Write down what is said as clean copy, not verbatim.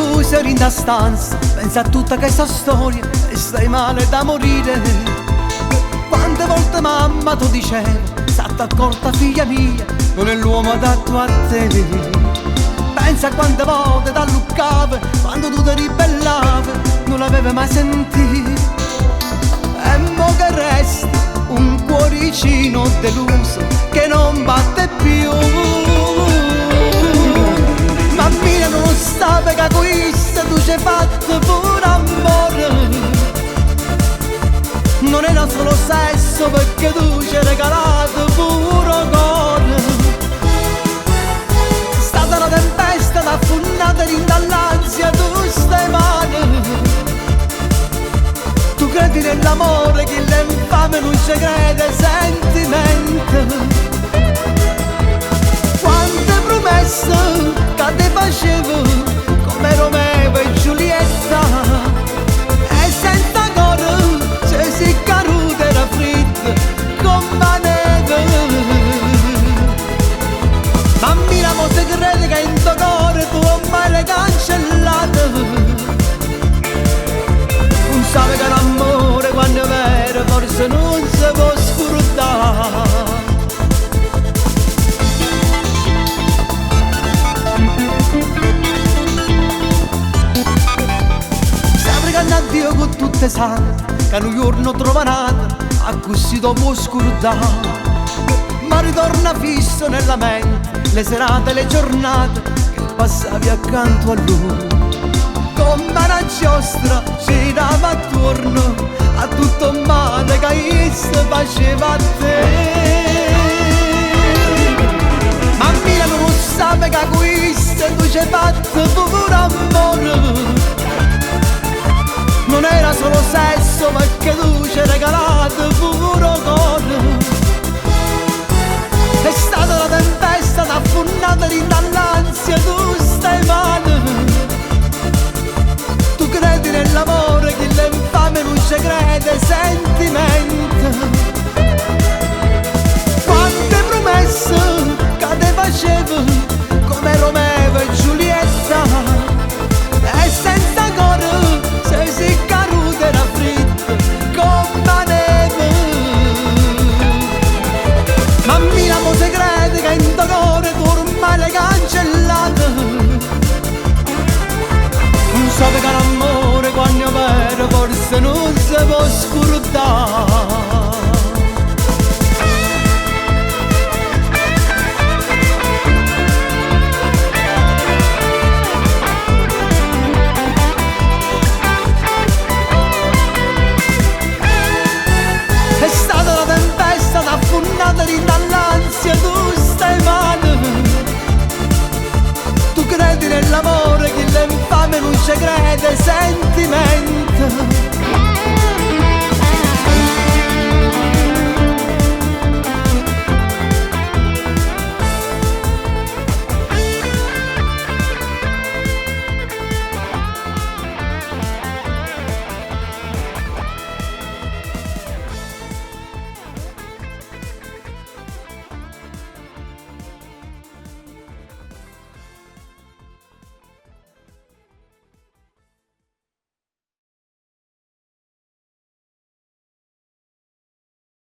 chiusa in da stanza, pensa a tutta questa storia e stai male da morire. Quante volte mamma tu dicevi, state accorta figlia mia, non è l'uomo adatto a te. Pensa a quante volte t'alluccava quando tu ti ribellavi, non l'avevi mai sentito. E mo che resta un cuoricino deluso che non batte più. Mammina non stava che questo tu ci hai fatto pure amore. Non era solo sesso perché tu ci hai regalato pure cuore. È stata una tempesta d'affonnata dall'ansia, tu stai male. Tu credi nell'amore, chi l'infame non ci crede, sentimento. Quante promesse che ti facevo come Romeo e Giulietta, e senza cuore se si caduta era fritta come neve. Mammina mo se crede che in tuo cuore tu ormai l'hai cancellata. Non sai che l'amore quando è vero forse non si può scrutare. Addio con tutte sante che un giorno trova nata a così dopo scordare, ma ritorna fisso nella mente le serate e le giornate che passavi accanto a lui. Come una giostra ci dava attorno a tutto male che essa faceva a te. Mammina non sa che questo tu ci hai fatto pure amore. Non era solo sesso perché tu ci hai regalato pure cuore. È stata la tempesta d'affonnata dall'ansia, tu stai male. Tu credi nell'amore, chi l'infame non ci crede, sentimento. Quante promesse che te facevo come Romeo e Giulietta, e senza cuore se si caduta era fritta come neve. Mammina mo se crede che in tuo cuore tu ormai l'hai cancellata. Non so che l'amore quando è vero forse non si può scordare.